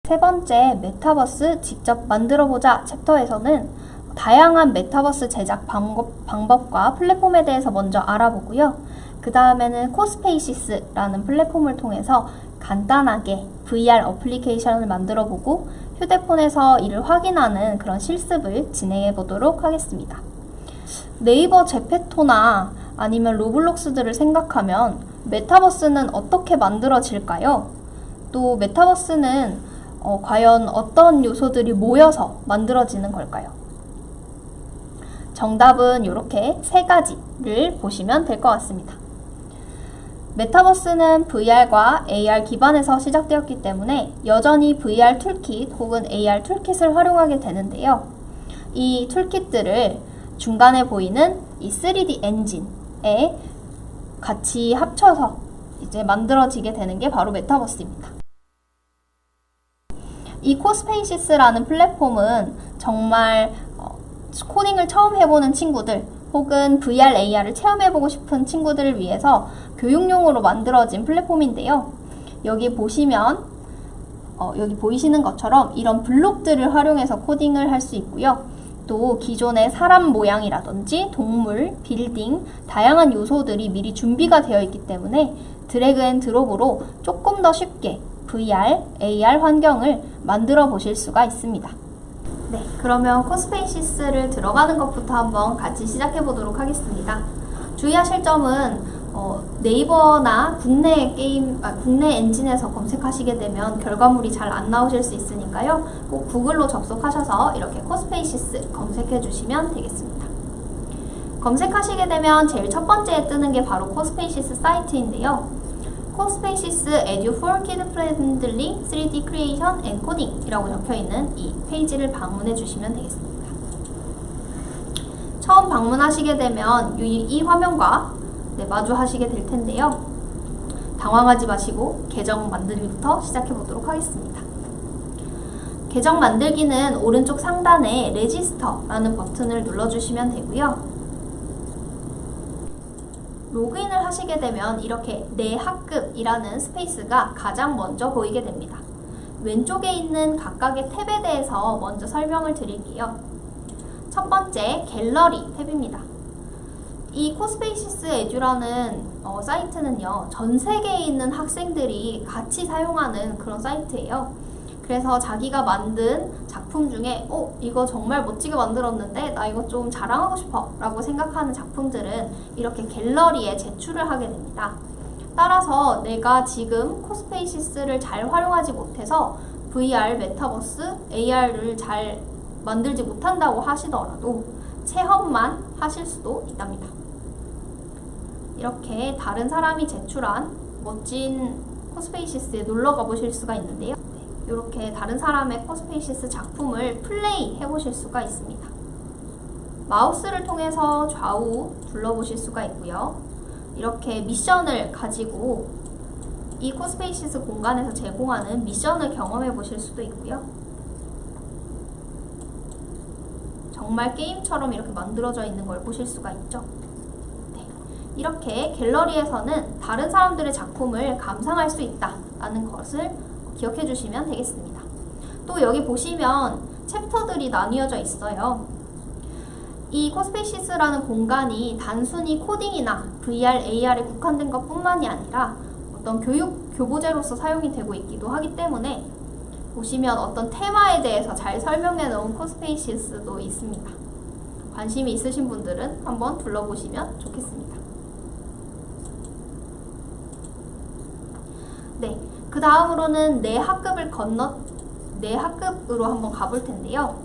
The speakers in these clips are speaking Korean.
세 번째, 메타버스 직접 만들어보자 챕터에서는 다양한 메타버스 제작 방법과 플랫폼에 대해서 먼저 알아보고요. 그 다음에는 코스페이시스라는 플랫폼을 통해서 간단하게 VR 어플리케이션을 만들어보고 휴대폰에서 이를 확인하는 그런 실습을 진행해 보도록 하겠습니다. 네이버 제페토나 아니면 로블록스들을 생각하면 메타버스는 어떻게 만들어질까요? 또 메타버스는 과연 어떤 요소들이 모여서 만들어지는 걸까요? 정답은 이렇게 세 가지를 보시면 될 것 같습니다. 메타버스는 VR과 AR 기반에서 시작되었기 때문에 여전히 VR 툴킷 혹은 AR 툴킷을 활용하게 되는데요. 이 툴킷들을 중간에 보이는 이 3D 엔진에 같이 합쳐서 이제 만들어지게 되는 게 바로 메타버스입니다. 이 코스페이시스라는 플랫폼은 정말 코딩을 처음 해보는 친구들 혹은 VR, AR을 체험해보고 싶은 친구들을 위해서 교육용으로 만들어진 플랫폼인데요. 여기 보시면 여기 보이시는 것처럼 이런 블록들을 활용해서 코딩을 할 수 있고요. 또 기존의 사람 모양이라든지 동물, 빌딩, 다양한 요소들이 미리 준비가 되어 있기 때문에 드래그 앤 드롭으로 조금 더 쉽게 VR, AR 환경을 만들어 보실 수가 있습니다. 네, 그러면 코스페이시스를 들어가는 것부터 한번 같이 시작해 보도록 하겠습니다. 주의하실 점은 네이버나 국내 엔진에서 검색하시게 되면 결과물이 잘 안 나오실 수 있으니까요. 꼭 구글로 접속하셔서 이렇게 코스페이시스 검색해 주시면 되겠습니다. 검색하시게 되면 제일 첫 번째에 뜨는 게 바로 코스페이시스 사이트인데요. 코스페이시스 Edu for Kid Friendly 3D Creation and Coding 이라고 적혀있는 이 페이지를 방문해 주시면 되겠습니다. 처음 방문하시게 되면 이 화면과 마주하시게 될 텐데요. 당황하지 마시고 계정 만들기부터 시작해 보도록 하겠습니다. 계정 만들기는 오른쪽 상단에 레지스터라는 버튼을 눌러주시면 되고요. 로그인을 하시게 되면 이렇게 내 학급이라는 스페이스가 가장 먼저 보이게 됩니다. 왼쪽에 있는 각각의 탭에 대해서 먼저 설명을 드릴게요. 첫 번째, 갤러리 탭입니다. 이 코스페이시스 에듀라는 사이트는요, 전 세계에 있는 학생들이 같이 사용하는 그런 사이트예요. 그래서 자기가 만든 작품 중에 이거 정말 멋지게 만들었는데 나 이거 좀 자랑하고 싶어 라고 생각하는 작품들은 이렇게 갤러리에 제출을 하게 됩니다. 따라서 내가 지금 코스페이시스를 잘 활용하지 못해서 VR, 메타버스, AR을 잘 만들지 못한다고 하시더라도 체험만 하실 수도 있답니다. 이렇게 다른 사람이 제출한 멋진 코스페이시스에 놀러 가보실 수가 있는데요. 이렇게 다른 사람의 코스페이시스 작품을 플레이 해보실 수가 있습니다. 마우스를 통해서 좌우 둘러보실 수가 있고요. 이렇게 미션을 가지고 이 코스페이시스 공간에서 제공하는 미션을 경험해 보실 수도 있고요. 정말 게임처럼 이렇게 만들어져 있는 걸 보실 수가 있죠. 이렇게 갤러리에서는 다른 사람들의 작품을 감상할 수 있다는 것을 기억해 주시면 되겠습니다. 또 여기 보시면 챕터들이 나뉘어져 있어요. 이 코스페이시스라는 공간이 단순히 코딩이나 VR, AR에 국한된 것 뿐만이 아니라 어떤 교보제로서 사용이 되고 있기도 하기 때문에 보시면 어떤 테마에 대해서 잘 설명해 놓은 코스페이시스도 있습니다. 관심이 있으신 분들은 한번 둘러보시면 좋겠습니다. 네, 그 다음으로는 내 학급으로 한번 가볼 텐데요.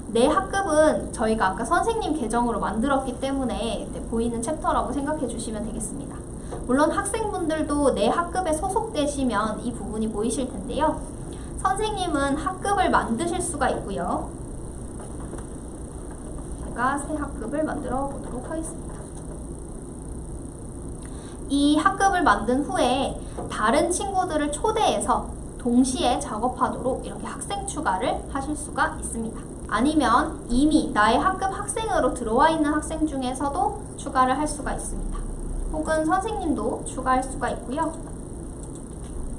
내 학급은 저희가 아까 선생님 계정으로 만들었기 때문에 보이는 챕터라고 생각해 주시면 되겠습니다. 물론 학생분들도 내 학급에 소속되시면 이 부분이 보이실 텐데요. 선생님은 학급을 만드실 수가 있고요. 제가 새 학급을 만들어 보도록 하겠습니다. 이 학급을 만든 후에 다른 친구들을 초대해서 동시에 작업하도록 이렇게 학생 추가를 하실 수가 있습니다. 아니면 이미 나의 학급 학생으로 들어와 있는 학생 중에서도 추가를 할 수가 있습니다. 혹은 선생님도 추가할 수가 있고요.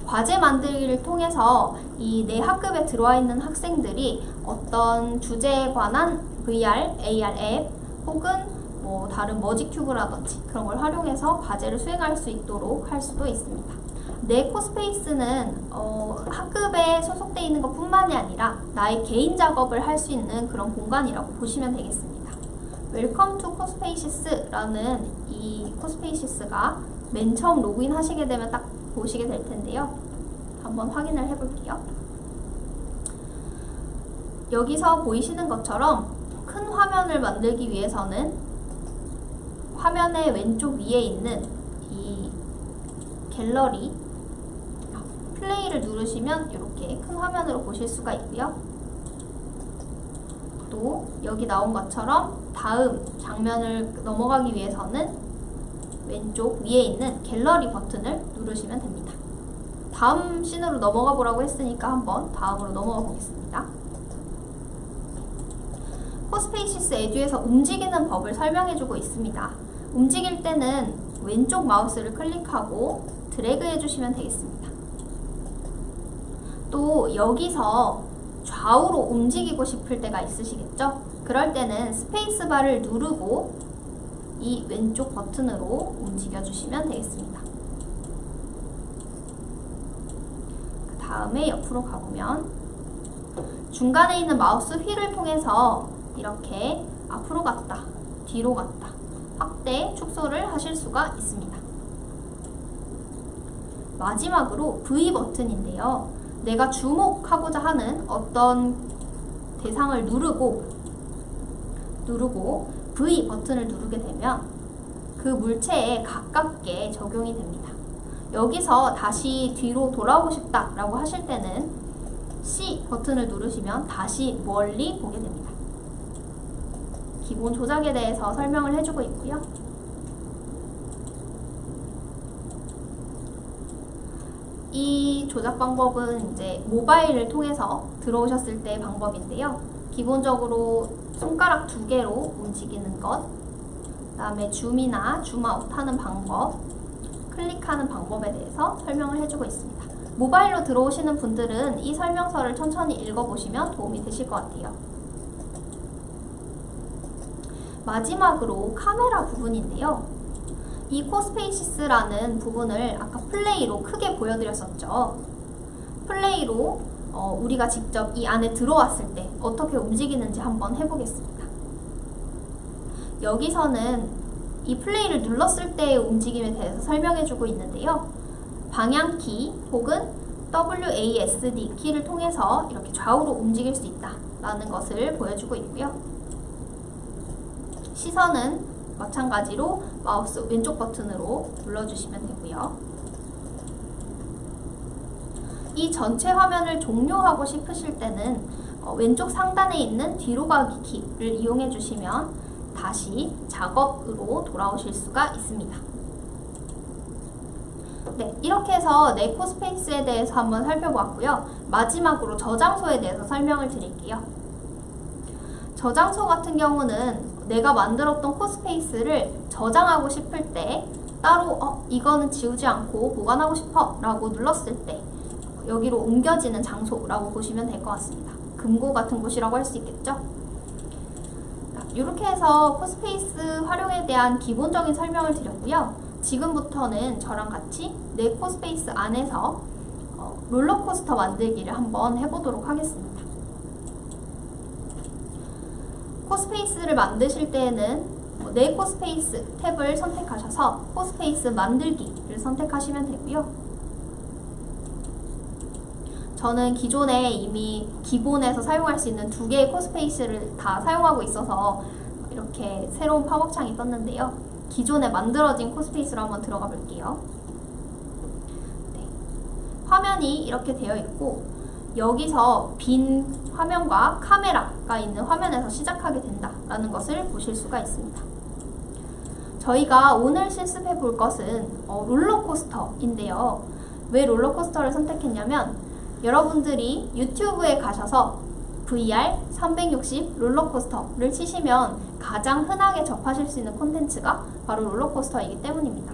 과제 만들기를 통해서 이 내 학급에 들어와 있는 학생들이 어떤 주제에 관한 VR, AR 앱 혹은 뭐 다른 머지큐브라든지 그런 걸 활용해서 과제를 수행할 수 있도록 할 수도 있습니다. 내 코스페이스는 학급에 소속되어 있는 것 뿐만이 아니라 나의 개인 작업을 할 수 있는 그런 공간이라고 보시면 되겠습니다. 웰컴 투 코스페이시스라는 이 코스페이시스가 맨 처음 로그인 하시게 되면 딱 보시게 될 텐데요. 한번 확인을 해볼게요. 여기서 보이시는 것처럼 큰 화면을 만들기 위해서는 화면의 왼쪽 위에 있는 이 갤러리 플레이를 누르시면 이렇게 큰 화면으로 보실 수가 있고요. 또 여기 나온 것처럼 다음 장면을 넘어가기 위해서는 왼쪽 위에 있는 갤러리 버튼을 누르시면 됩니다. 다음 씬으로 넘어가 보라고 했으니까 한번 다음으로 넘어가 보겠습니다. 코스페이시스 에듀에서 움직이는 법을 설명해주고 있습니다. 움직일 때는 왼쪽 마우스를 클릭하고 드래그 해주시면 되겠습니다. 또 여기서 좌우로 움직이고 싶을 때가 있으시겠죠? 그럴 때는 스페이스바를 누르고 이 왼쪽 버튼으로 움직여 주시면 되겠습니다. 그 다음에 옆으로 가보면 중간에 있는 마우스 휠을 통해서 이렇게 앞으로 갔다, 뒤로 갔다, 확대, 축소를 하실 수가 있습니다. 마지막으로 V 버튼인데요. 내가 주목하고자 하는 어떤 대상을 누르고 V 버튼을 누르게 되면 그 물체에 가깝게 적용이 됩니다. 여기서 다시 뒤로 돌아오고 싶다 라고 하실 때는 C 버튼을 누르시면 다시 멀리 보게 됩니다. 기본 조작에 대해서 설명을 해주고 있고요. 이 조작 방법은 이제 모바일을 통해서 들어오셨을 때의 방법인데요. 기본적으로 손가락 2개로 움직이는 것, 그 다음에 줌이나 줌아웃 하는 방법, 클릭하는 방법에 대해서 설명을 해주고 있습니다. 모바일로 들어오시는 분들은 이 설명서를 천천히 읽어보시면 도움이 되실 것 같아요. 마지막으로 카메라 부분인데요. 이 코스페이시스라는 부분을 아까 플레이로 크게 보여드렸었죠. 플레이로 우리가 직접 이 안에 들어왔을 때 어떻게 움직이는지 한번 해보겠습니다. 여기서는 이 플레이를 눌렀을 때의 움직임에 대해서 설명해주고 있는데요. 방향키 혹은 WASD 키를 통해서 이렇게 좌우로 움직일 수 있다라는 것을 보여주고 있고요. 시선은 마찬가지로 마우스 왼쪽 버튼으로 눌러주시면 되고요. 이 전체 화면을 종료하고 싶으실 때는 왼쪽 상단에 있는 뒤로 가기 키를 이용해 주시면 다시 작업으로 돌아오실 수가 있습니다. 네, 이렇게 해서 내 코스페이스에 대해서 한번 살펴보았고요. 마지막으로 저장소에 대해서 설명을 드릴게요. 저장소 같은 경우는 내가 만들었던 코스페이스를 저장하고 싶을 때 따로 이거는 지우지 않고 보관하고 싶어 라고 눌렀을 때 여기로 옮겨지는 장소라고 보시면 될 것 같습니다. 금고 같은 곳이라고 할 수 있겠죠? 이렇게 해서 코스페이스 활용에 대한 기본적인 설명을 드렸고요. 지금부터는 저랑 같이 내 코스페이스 안에서 롤러코스터 만들기를 한번 해보도록 하겠습니다. 코스페이스를 만드실 때에는 내 코스페이스 탭을 선택하셔서 코스페이스 만들기를 선택하시면 되고요. 저는 기존에 이미 기본에서 사용할 수 있는 2개의 코스페이스를 다 사용하고 있어서 이렇게 새로운 팝업 창이 떴는데요. 기존에 만들어진 코스페이스로 한번 들어가 볼게요. 네. 화면이 이렇게 되어 있고 여기서 빈 화면과 카메라가 있는 화면에서 시작하게 된다라는 것을 보실 수가 있습니다. 저희가 오늘 실습해 볼 것은 롤러코스터인데요. 왜 롤러코스터를 선택했냐면 여러분들이 유튜브에 가셔서 VR 360 롤러코스터를 치시면 가장 흔하게 접하실 수 있는 콘텐츠가 바로 롤러코스터이기 때문입니다.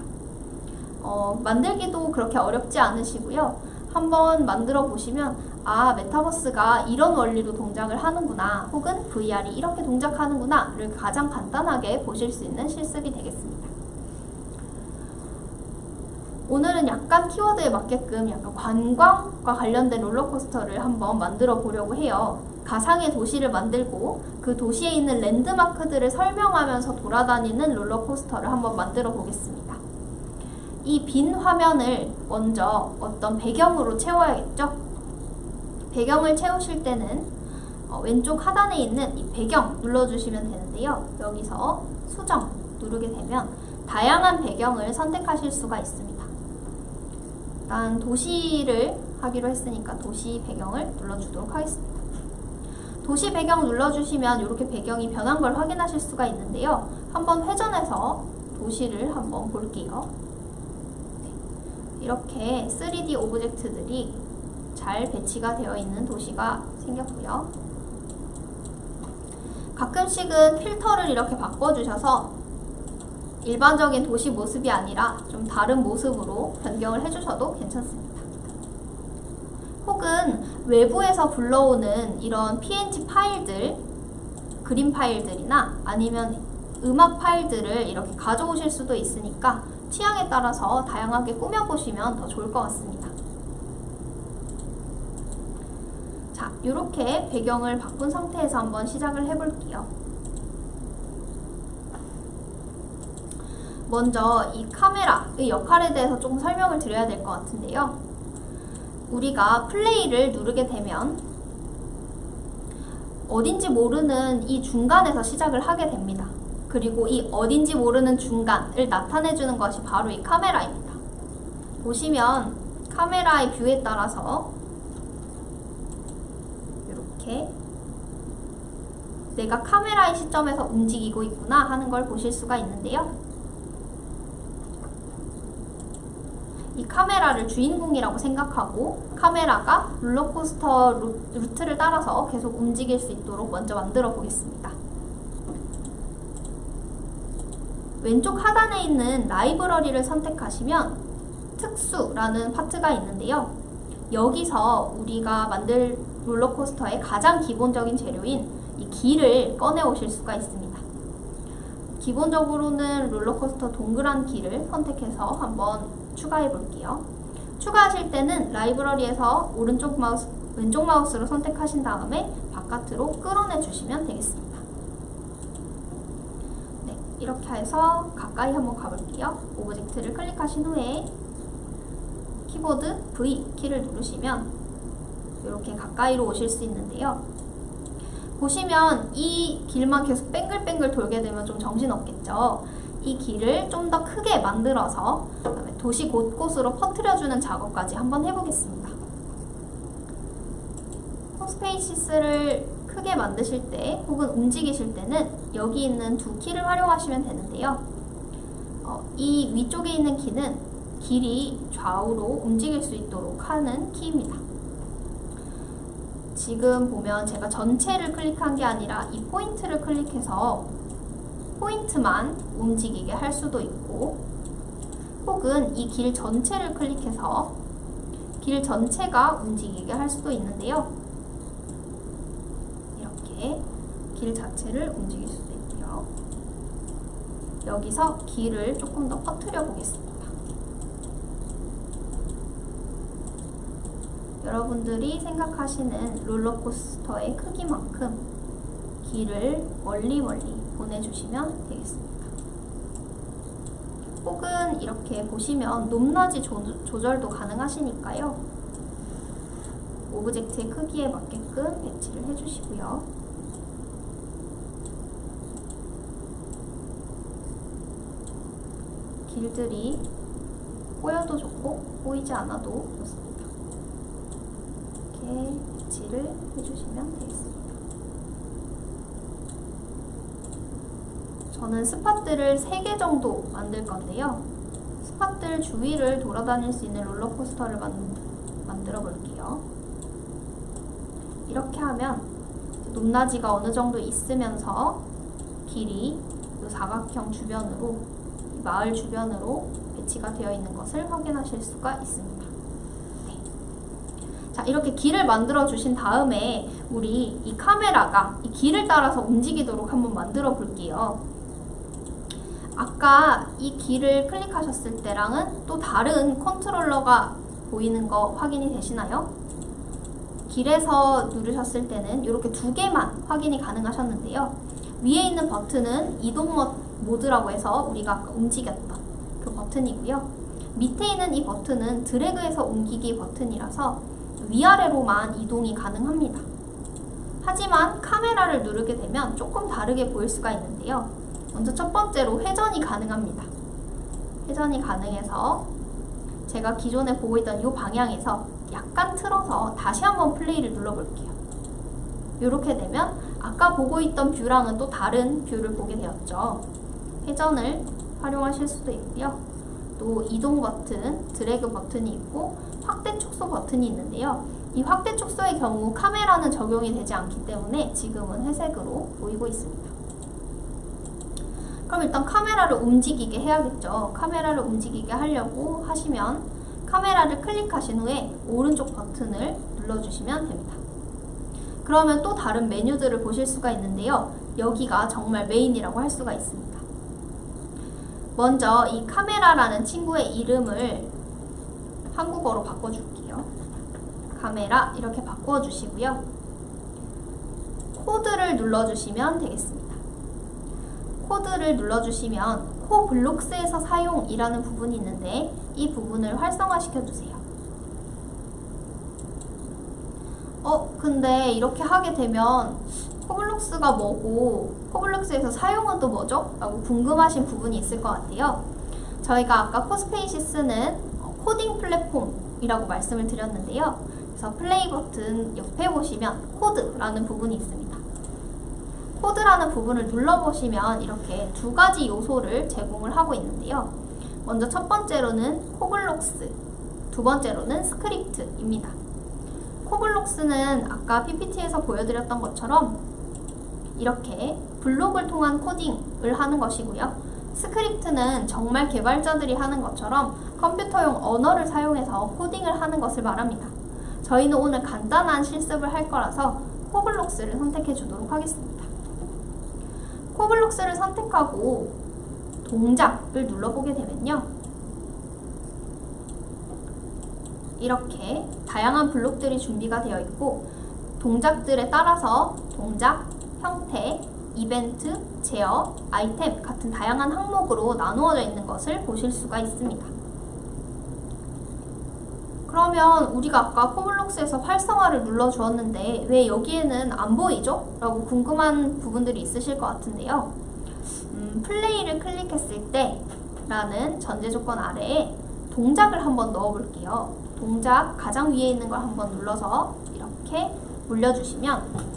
만들기도 그렇게 어렵지 않으시고요. 한번 만들어 보시면 메타버스가 이런 원리로 동작을 하는구나, 혹은 VR이 이렇게 동작하는구나 를 가장 간단하게 보실 수 있는 실습이 되겠습니다. 오늘은 약간 키워드에 맞게끔 약간 관광과 관련된 롤러코스터를 한번 만들어 보려고 해요. 가상의 도시를 만들고 그 도시에 있는 랜드마크들을 설명하면서 돌아다니는 롤러코스터를 한번 만들어 보겠습니다. 이 빈 화면을 먼저 어떤 배경으로 채워야겠죠? 배경을 채우실 때는 왼쪽 하단에 있는 이 배경 눌러주시면 되는데요. 여기서 수정 누르게 되면 다양한 배경을 선택하실 수가 있습니다. 일단 도시를 하기로 했으니까 도시 배경을 눌러주도록 하겠습니다. 도시 배경 눌러주시면 이렇게 배경이 변한 걸 확인하실 수가 있는데요. 한번 회전해서 도시를 한번 볼게요. 이렇게 3D 오브젝트들이 잘 배치가 되어 있는 도시가 생겼고요. 가끔씩은 필터를 이렇게 바꿔주셔서 일반적인 도시 모습이 아니라 좀 다른 모습으로 변경을 해주셔도 괜찮습니다. 혹은 외부에서 불러오는 이런 PNG 파일들, 그림 파일들이나 아니면 음악 파일들을 이렇게 가져오실 수도 있으니까 취향에 따라서 다양하게 꾸며보시면 더 좋을 것 같습니다. 자, 이렇게 배경을 바꾼 상태에서 한번 시작을 해볼게요. 먼저 이 카메라의 역할에 대해서 조금 설명을 드려야 될 것 같은데요. 우리가 플레이를 누르게 되면 어딘지 모르는 이 중간에서 시작을 하게 됩니다. 그리고 이 어딘지 모르는 중간을 나타내주는 것이 바로 이 카메라입니다. 보시면 카메라의 뷰에 따라서 이렇게 내가 카메라의 시점에서 움직이고 있구나 하는 걸 보실 수가 있는데요. 이 카메라를 주인공이라고 생각하고 카메라가 롤러코스터 루트를 따라서 계속 움직일 수 있도록 먼저 만들어 보겠습니다. 왼쪽 하단에 있는 라이브러리를 선택하시면 특수라는 파트가 있는데요. 여기서 우리가 만들 롤러코스터의 가장 기본적인 재료인 이 길을 꺼내 오실 수가 있습니다. 기본적으로는 롤러코스터 동그란 길을 선택해서 한번 추가해 볼게요. 추가하실 때는 라이브러리에서 왼쪽 마우스로 선택하신 다음에 바깥으로 끌어내 주시면 되겠습니다. 네, 이렇게 해서 가까이 한번 가볼게요. 오브젝트를 클릭하신 후에 키보드 V 키를 누르시면 이렇게 가까이로 오실 수 있는데요. 보시면 이 길만 계속 뱅글뱅글 돌게 되면 좀 정신없겠죠. 이 길을 좀 더 크게 만들어서 그다음에 도시 곳곳으로 퍼뜨려주는 작업까지 한번 해보겠습니다. 홈스페이시스를 크게 만드실 때 혹은 움직이실 때는 여기 있는 두 키를 활용하시면 되는데요. 이 위쪽에 있는 키는 길이 좌우로 움직일 수 있도록 하는 키입니다. 지금 보면 제가 전체를 클릭한 게 아니라 이 포인트를 클릭해서 포인트만 움직이게 할 수도 있고, 혹은 이 길 전체를 클릭해서 길 전체가 움직이게 할 수도 있는데요. 이렇게 길 자체를 움직일 수도 있고요. 여기서 길을 조금 더 퍼뜨려 보겠습니다. 여러분들이 생각하시는 롤러코스터의 크기만큼 길을 멀리 보내주시면 되겠습니다. 혹은 이렇게 보시면 높낮이 조절도 가능하시니까요. 오브젝트의 크기에 맞게끔 배치를 해주시고요. 길들이 보여도 좋고 보이지 않아도 좋습니다. 이렇게 배치를 해주시면 되겠습니다. 저는 스팟들을 3개 정도 만들 건데요. 스팟들 주위를 돌아다닐 수 있는 롤러코스터를 만들어 볼게요. 이렇게 하면 높낮이가 어느 정도 있으면서 길이 이 사각형 주변으로, 이 마을 주변으로 배치가 되어 있는 것을 확인하실 수가 있습니다. 네. 자, 이렇게 길을 만들어 주신 다음에 우리 이 카메라가 이 길을 따라서 움직이도록 한번 만들어 볼게요. 아까 이 길을 클릭하셨을 때랑은 또 다른 컨트롤러가 보이는 거 확인이 되시나요? 길에서 누르셨을 때는 이렇게 두 개만 확인이 가능하셨는데요. 위에 있는 버튼은 이동 모드라고 해서 우리가 아까 움직였던 그 버튼이고요. 밑에 있는 이 버튼은 드래그해서 옮기기 버튼이라서 위아래로만 이동이 가능합니다. 하지만 카메라를 누르게 되면 조금 다르게 보일 수가 있는데요. 먼저 첫 번째로 회전이 가능합니다. 회전이 가능해서 제가 기존에 보고 있던 이 방향에서 약간 틀어서 다시 한번 플레이를 눌러볼게요. 이렇게 되면 아까 보고 있던 뷰랑은 또 다른 뷰를 보게 되었죠. 회전을 활용하실 수도 있고요. 또 이동 버튼, 드래그 버튼이 있고 확대 축소 버튼이 있는데요. 이 확대 축소의 경우 카메라는 적용이 되지 않기 때문에 지금은 회색으로 보이고 있습니다. 그럼 일단 카메라를 움직이게 해야겠죠. 카메라를 움직이게 하려고 하시면 카메라를 클릭하신 후에 오른쪽 버튼을 눌러주시면 됩니다. 그러면 또 다른 메뉴들을 보실 수가 있는데요. 여기가 정말 메인이라고 할 수가 있습니다. 먼저 이 카메라라는 친구의 이름을 한국어로 바꿔줄게요. 카메라 이렇게 바꿔주시고요. 코드를 눌러주시면 되겠습니다. 코드를 눌러주시면 코블록스에서 사용이라는 부분이 있는데 이 부분을 활성화시켜주세요. 근데 이렇게 하게 되면 코블록스가 뭐고 코블록스에서 사용은 또 뭐죠? 라고 궁금하신 부분이 있을 것 같아요. 저희가 아까 코스페이시스는 코딩 플랫폼이라고 말씀을 드렸는데요. 그래서 플레이 버튼 옆에 보시면 코드라는 부분이 있습니다. 코드라는 부분을 눌러보시면 이렇게 두 가지 요소를 제공을 하고 있는데요. 먼저 첫 번째로는 코블록스, 두 번째로는 스크립트입니다. 코블록스는 아까 PPT에서 보여드렸던 것처럼 이렇게 블록을 통한 코딩을 하는 것이고요. 스크립트는 정말 개발자들이 하는 것처럼 컴퓨터용 언어를 사용해서 코딩을 하는 것을 말합니다. 저희는 오늘 간단한 실습을 할 거라서 코블록스를 선택해 주도록 하겠습니다. 코블록스를 선택하고 동작을 눌러보게 되면요. 이렇게 다양한 블록들이 준비가 되어 있고 동작들에 따라서 동작, 형태, 이벤트, 제어, 아이템 같은 다양한 항목으로 나누어져 있는 것을 보실 수가 있습니다. 그러면 우리가 아까 코블록스에서 활성화를 눌러주었는데 왜 여기에는 안 보이죠? 라고 궁금한 부분들이 있으실 것 같은데요. 플레이를 클릭했을 때 라는 전제 조건 아래에 동작을 한번 넣어볼게요. 동작 가장 위에 있는 걸 한번 눌러서 이렇게 올려주시면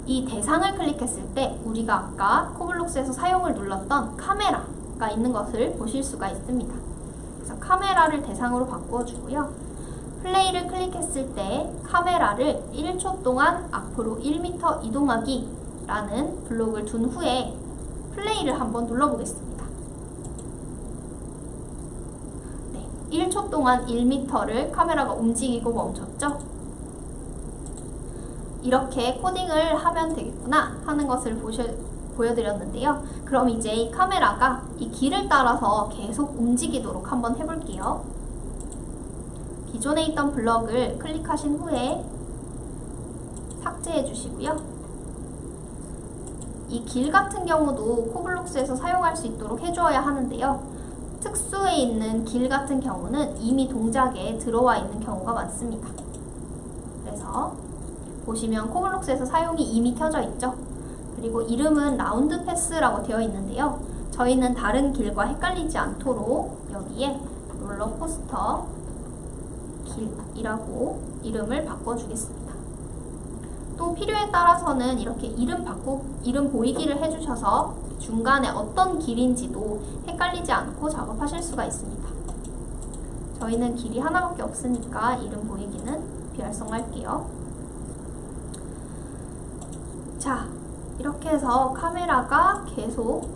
이 대상을 클릭했을 때 우리가 아까 코블록스에서 사용을 눌렀던 카메라가 있는 것을 보실 수가 있습니다. 그래서 카메라를 대상으로 바꿔주고요. 플레이를 클릭했을 때 카메라를 1초 동안 앞으로 1m 이동하기 라는 블록을 둔 후에 플레이를 한번 눌러보겠습니다. 1초 동안 1m를 카메라가 움직이고 멈췄죠? 이렇게 코딩을 하면 되겠구나 하는 것을 보여드렸는데요. 그럼 이제 이 카메라가 이 길을 따라서 계속 움직이도록 한번 해볼게요. 기존에 있던 블럭을 클릭하신 후에 삭제해 주시고요. 이 길 같은 경우도 코블록스에서 사용할 수 있도록 해주어야 하는데요. 특수에 있는 길 같은 경우는 이미 동작에 들어와 있는 경우가 많습니다. 그래서 보시면 코블록스에서 사용이 이미 켜져 있죠. 그리고 이름은 라운드 패스라고 되어 있는데요. 저희는 다른 길과 헷갈리지 않도록 여기에 롤러코스터 길이라고 이름을 바꿔주겠습니다. 또 필요에 따라서는 이렇게 이름 보이기를 해주셔서 중간에 어떤 길인지도 헷갈리지 않고 작업하실 수가 있습니다. 저희는 길이 하나밖에 없으니까 이름 보이기는 비활성화할게요. 자, 이렇게 해서 카메라가 계속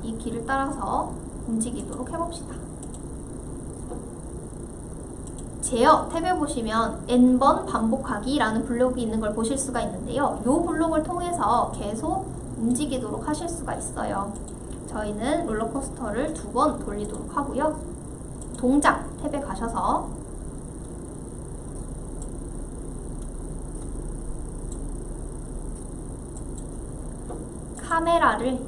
이 길을 따라서 움직이도록 해봅시다. 제어 탭에 보시면 n번 반복하기라는 블록이 있는 걸 보실 수가 있는데요. 이 블록을 통해서 계속 움직이도록 하실 수가 있어요. 저희는 롤러코스터를 2번 돌리도록 하고요. 동작 탭에 가셔서 카메라를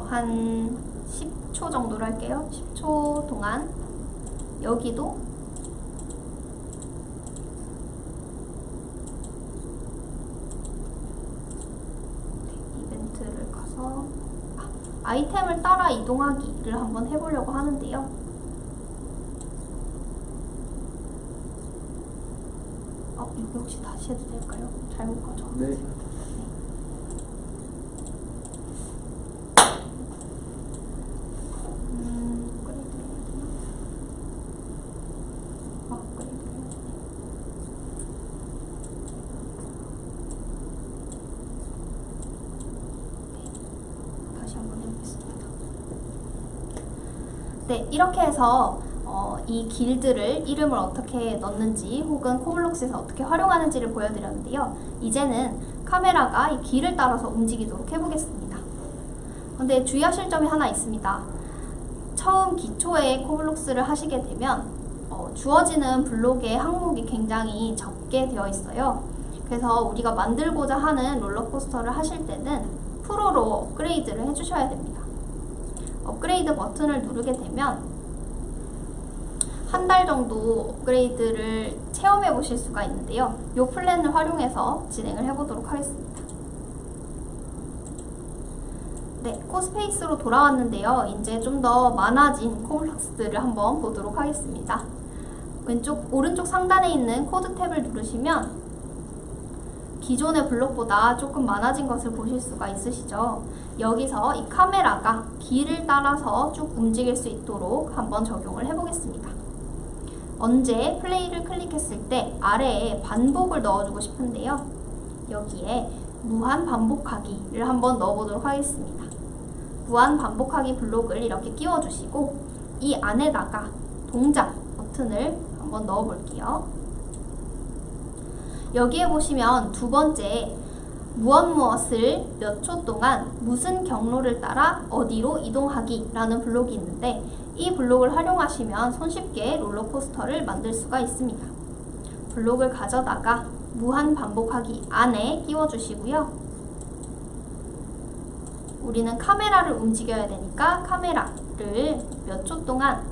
한 10초 정도로 할게요. 10초 동안 여기도 이벤트를 가서 아이템을 따라 이동하기를 한번 해보려고 하는데요. 여기 혹시 다시 해도 될까요? 잘못 가져왔어요. 네. 네, 이렇게 해서 이 길들을 이름을 어떻게 넣는지 혹은 코블록스에서 어떻게 활용하는지를 보여드렸는데요. 이제는 카메라가 이 길을 따라서 움직이도록 해보겠습니다. 근데 주의하실 점이 하나 있습니다. 처음 기초에 코블록스를 하시게 되면 주어지는 블록의 항목이 굉장히 적게 되어 있어요. 그래서 우리가 만들고자 하는 롤러코스터를 하실 때는 프로로 업그레이드를 해주셔야 됩니다. 업그레이드 버튼을 누르게 되면 한 달 정도 업그레이드를 체험해 보실 수가 있는데요. 이 플랜을 활용해서 진행을 해보도록 하겠습니다. 네, 코스페이스로 돌아왔는데요. 이제 좀 더 많아진 코블록스들을 한번 보도록 하겠습니다. 오른쪽 상단에 있는 코드 탭을 누르시면 기존의 블록보다 조금 많아진 것을 보실 수가 있으시죠? 여기서 이 카메라가 길을 따라서 쭉 움직일 수 있도록 한번 적용을 해보겠습니다. 언제 플레이를 클릭했을 때 아래에 반복을 넣어주고 싶은데요. 여기에 무한 반복하기를 한번 넣어보도록 하겠습니다. 무한 반복하기 블록을 이렇게 끼워주시고 이 안에다가 동작 버튼을 한번 넣어볼게요. 여기에 보시면 두 번째 무엇을 몇 초 동안 무슨 경로를 따라 어디로 이동하기 라는 블록이 있는데 이 블록을 활용하시면 손쉽게 롤러코스터를 만들 수가 있습니다. 블록을 가져다가 무한 반복하기 안에 끼워주시고요. 우리는 카메라를 움직여야 되니까 카메라를 몇 초 동안,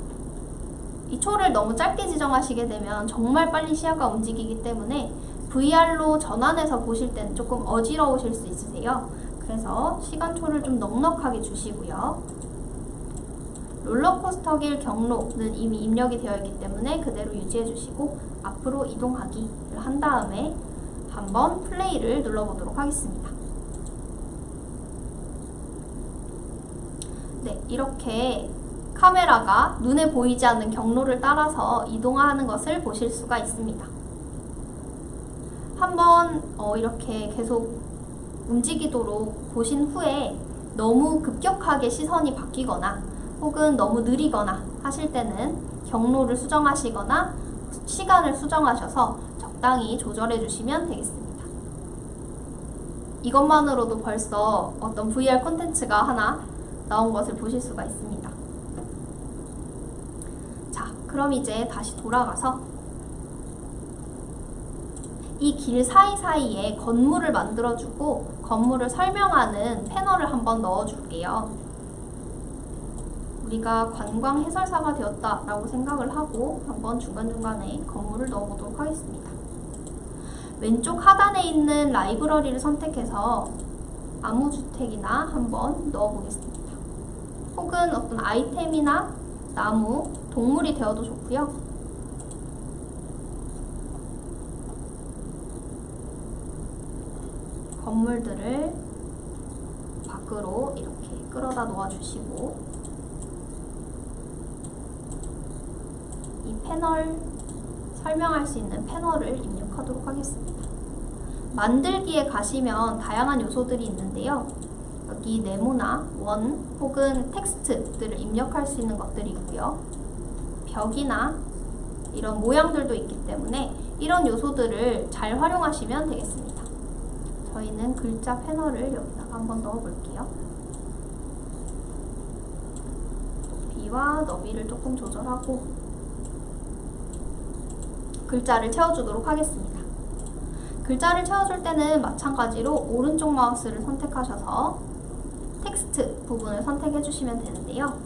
이 초를 너무 짧게 지정하시게 되면 정말 빨리 시야가 움직이기 때문에 VR로 전환해서 보실 때는 조금 어지러우실 수 있으세요. 그래서 시간초를 좀 넉넉하게 주시고요. 롤러코스터 길 경로는 이미 입력이 되어 있기 때문에 그대로 유지해 주시고 앞으로 이동하기를 한 다음에 한번 플레이를 눌러보도록 하겠습니다. 네, 이렇게 카메라가 눈에 보이지 않는 경로를 따라서 이동하는 것을 보실 수가 있습니다. 한번 이렇게 계속 움직이도록 보신 후에 너무 급격하게 시선이 바뀌거나 혹은 너무 느리거나 하실 때는 경로를 수정하시거나 시간을 수정하셔서 적당히 조절해 주시면 되겠습니다. 이것만으로도 벌써 어떤 VR 콘텐츠가 하나 나온 것을 보실 수가 있습니다. 자, 그럼 이제 다시 돌아가서 이 길 사이사이에 건물을 만들어주고 건물을 설명하는 패널을 한번 넣어줄게요. 우리가 관광 해설사가 되었다라고 생각을 하고 한번 중간중간에 건물을 넣어보도록 하겠습니다. 왼쪽 하단에 있는 라이브러리를 선택해서 나무주택이나 한번 넣어보겠습니다. 혹은 어떤 아이템이나 나무, 동물이 되어도 좋고요. 건물들을 밖으로 이렇게 끌어다 놓아주시고 이 패널, 설명할 수 있는 패널을 입력하도록 하겠습니다. 만들기에 가시면 다양한 요소들이 있는데요. 여기 네모나 원 혹은 텍스트들을 입력할 수 있는 것들이 있고요. 벽이나 이런 모양들도 있기 때문에 이런 요소들을 잘 활용하시면 되겠습니다. 저희는 글자 패널을 여기다가 한번 넣어볼게요. 높이와 너비를 조금 조절하고 글자를 채워주도록 하겠습니다. 글자를 채워줄 때는 마찬가지로 오른쪽 마우스를 선택하셔서 텍스트 부분을 선택해 주시면 되는데요.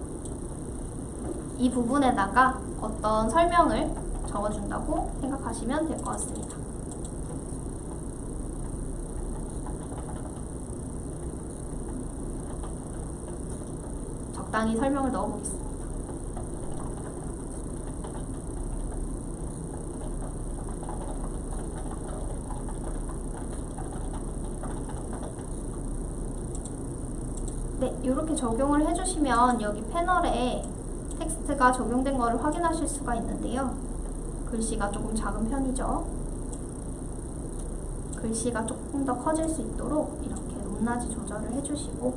이 부분에다가 어떤 설명을 적어준다고 생각하시면 될 것 같습니다. 적당히 설명을 넣어보겠습니다. 네, 이렇게 적용을 해주시면 여기 패널에 텍스트가 적용된 것을 확인하실 수가 있는데요. 글씨가 조금 작은 편이죠. 글씨가 조금 더 커질 수 있도록 이렇게 높낮이 조절을 해주시고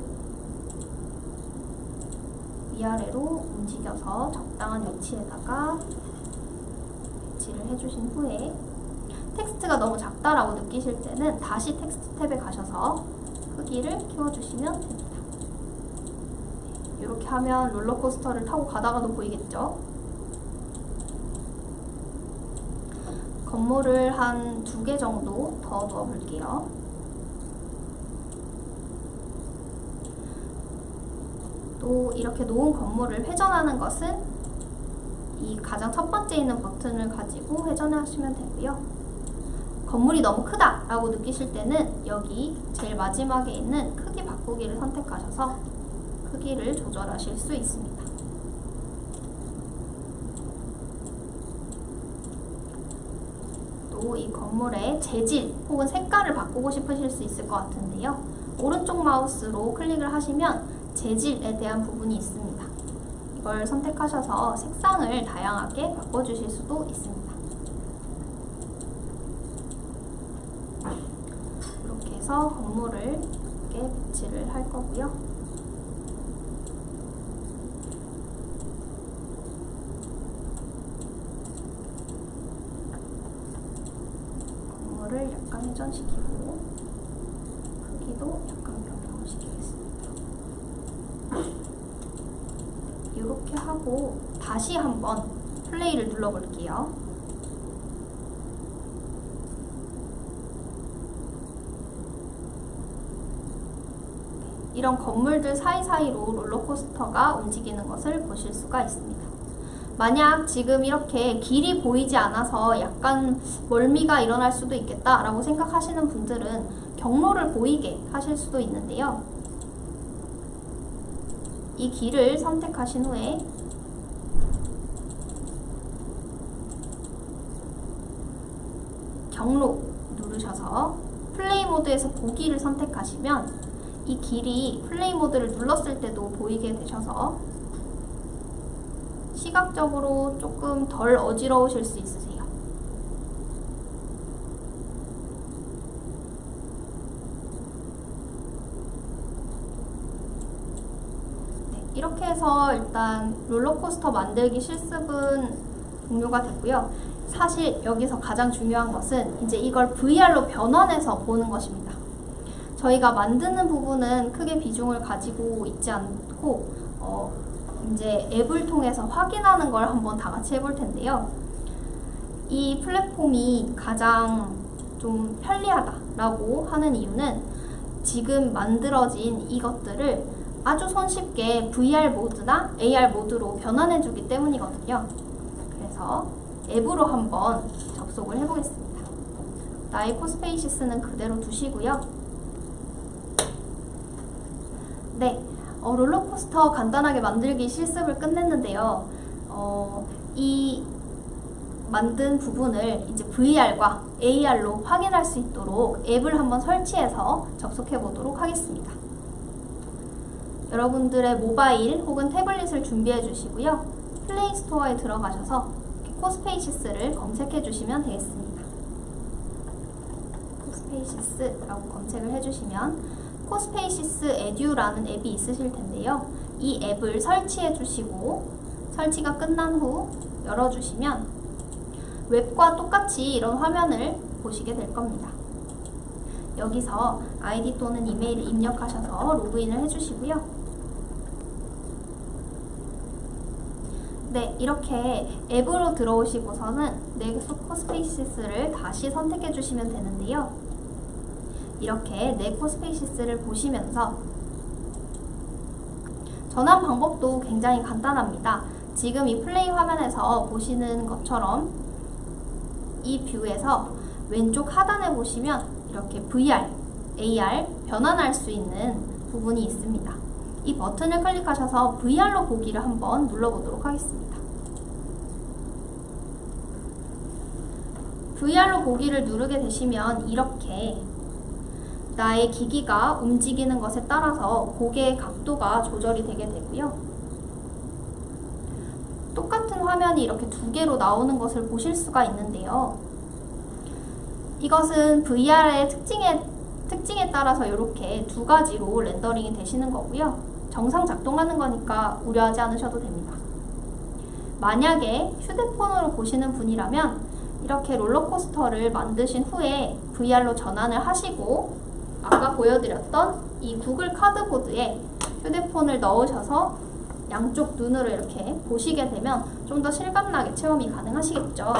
위아래로 움직여서 적당한 위치에다가 배치를 해주신 후에 텍스트가 너무 작다라고 느끼실 때는 다시 텍스트 탭에 가셔서 크기를 키워주시면 됩니다. 이렇게 하면 롤러코스터를 타고 가다가도 보이겠죠? 건물을 한 2개 정도 더 넣어볼게요. 또 이렇게 놓은 건물을 회전하는 것은 이 가장 첫 번째 있는 버튼을 가지고 회전하시면 되고요. 건물이 너무 크다 라고 느끼실 때는 여기 제일 마지막에 있는 크기 바꾸기를 선택하셔서 크기를 조절하실 수 있습니다. 또 이 건물의 재질 혹은 색깔을 바꾸고 싶으실 수 있을 것 같은데요. 오른쪽 마우스로 클릭을 하시면 재질에 대한 부분이 있습니다. 이걸 선택하셔서 색상을 다양하게 바꿔주실 수도 있습니다. 이렇게 해서 건물을 이렇게 배치를 할 거고요. 건물을 약간 회전시키고 크기도 약간 변경을 시키겠습니다. 이렇게 하고 다시 한번 플레이를 눌러볼게요. 이런 건물들 사이사이로 롤러코스터가 움직이는 것을 보실 수가 있습니다. 만약 지금 이렇게 길이 보이지 않아서 약간 멀미가 일어날 수도 있겠다 라고 생각하시는 분들은 경로를 보이게 하실 수도 있는데요. 이 길을 선택하신 후에 경로 누르셔서 플레이 모드에서 보기를 선택하시면 이 길이 플레이 모드를 눌렀을 때도 보이게 되셔서 시각적으로 조금 덜 어지러우실 수 있으세요. 네, 이렇게 해서 일단 롤러코스터 만들기 실습은 종료가 됐고요. 사실 여기서 가장 중요한 것은 이제 이걸 VR로 변환해서 보는 것입니다. 저희가 만드는 부분은 크게 비중을 가지고 있지 않고 이제 앱을 통해서 확인하는 걸 한번 다 같이 해볼 텐데요. 이 플랫폼이 가장 좀 편리하다라고 하는 이유는 지금 만들어진 이것들을 아주 손쉽게 VR 모드나 AR 모드로 변환해 주기 때문이거든요. 그래서 앱으로 한번 접속을 해보겠습니다. 나의 코스페이시스는 그대로 두시고요. 네, 롤러코스터 간단하게 만들기 실습을 끝냈는데요. 이 만든 부분을 이제 VR과 AR로 확인할 수 있도록 앱을 한번 설치해서 접속해 보도록 하겠습니다. 여러분들의 모바일 혹은 태블릿을 준비해 주시고요. 플레이 스토어에 들어가셔서 코스페이시스를 검색해 주시면 되겠습니다. 코스페이시스라고 검색을 해주시면 코스페이시스 에듀라는 앱이 있으실 텐데요. 이 앱을 설치해 주시고 설치가 끝난 후 열어주시면 웹과 똑같이 이런 화면을 보시게 될 겁니다. 여기서 아이디 또는 이메일을 입력하셔서 로그인을 해주시고요. 네, 이렇게 앱으로 들어오시고서는 네코스페이시스를 다시 선택해 주시면 되는데요. 이렇게 네코스페이시스를 보시면서 전환 방법도 굉장히 간단합니다. 지금 이 플레이 화면에서 보시는 것처럼 이 뷰에서 왼쪽 하단에 보시면 이렇게 VR, AR 변환할 수 있는 부분이 있습니다. 이 버튼을 클릭하셔서 VR로 보기를 한번 눌러보도록 하겠습니다. VR로 보기를 누르게 되시면 이렇게 나의 기기가 움직이는 것에 따라서 고개의 각도가 조절이 되게 되고요. 똑같은 화면이 이렇게 두 개로 나오는 것을 보실 수가 있는데요. 이것은 VR의 특징에 따라서 이렇게 두 가지로 렌더링이 되시는 거고요. 정상 작동하는 거니까 우려하지 않으셔도 됩니다. 만약에 휴대폰으로 보시는 분이라면 이렇게 롤러코스터를 만드신 후에 VR로 전환을 하시고 아까 보여드렸던 이 구글 카드보드에 휴대폰을 넣으셔서 양쪽 눈으로 이렇게 보시게 되면 좀 더 실감나게 체험이 가능하시겠죠.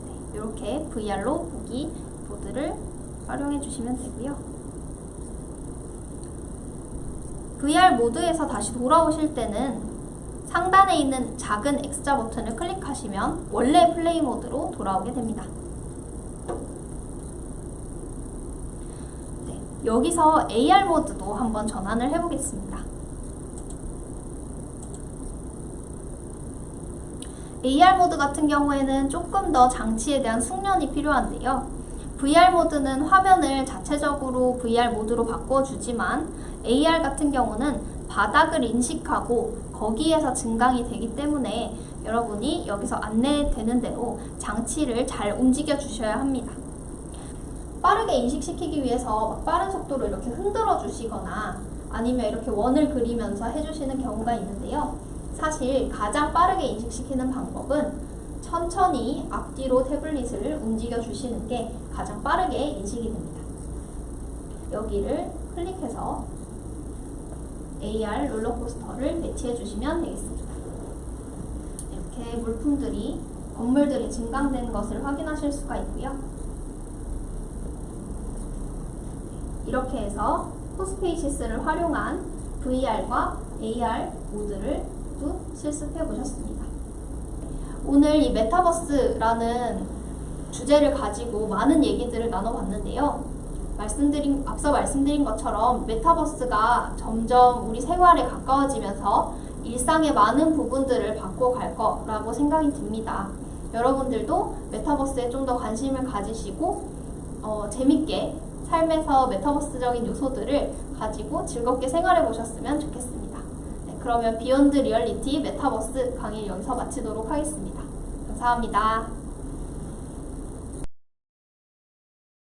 네, 이렇게 VR로 보기 보드를 활용해 주시면 되고요. VR 모드에서 다시 돌아오실 때는 상단에 있는 작은 X자 버튼을 클릭하시면 원래 플레이 모드로 돌아오게 됩니다. 네, 여기서 AR 모드도 한번 전환을 해보겠습니다. AR 모드 같은 경우에는 조금 더 장치에 대한 숙련이 필요한데요. VR 모드는 화면을 자체적으로 VR 모드로 바꿔주지만 AR 같은 경우는 바닥을 인식하고 거기에서 증강이 되기 때문에 여러분이 여기서 안내되는 대로 장치를 잘 움직여 주셔야 합니다. 빠르게 인식시키기 위해서 빠른 속도로 이렇게 흔들어 주시거나 아니면 이렇게 원을 그리면서 해주시는 경우가 있는데요. 사실 가장 빠르게 인식시키는 방법은 천천히 앞뒤로 태블릿을 움직여 주시는 게 가장 빠르게 인식이 됩니다. 여기를 클릭해서 AR 롤러코스터를 배치해 주시면 되겠습니다. 이렇게 물품들이, 건물들이 증강되는 것을 확인하실 수가 있고요. 이렇게 해서 코스페이시스를 활용한 VR과 AR 모드를 모두 실습해 보셨습니다. 오늘 이 메타버스라는 주제를 가지고 많은 얘기들을 나눠봤는데요. 앞서 말씀드린 것처럼 메타버스가 점점 우리 생활에 가까워지면서 일상의 많은 부분들을 바꿔갈 거라고 생각이 듭니다. 여러분들도 메타버스에 좀 더 관심을 가지시고 재밌게 삶에서 메타버스적인 요소들을 가지고 즐겁게 생활해 보셨으면 좋겠습니다. 네, 그러면 비욘드 리얼리티 메타버스 강의를 여기서 마치도록 하겠습니다. 감사합니다.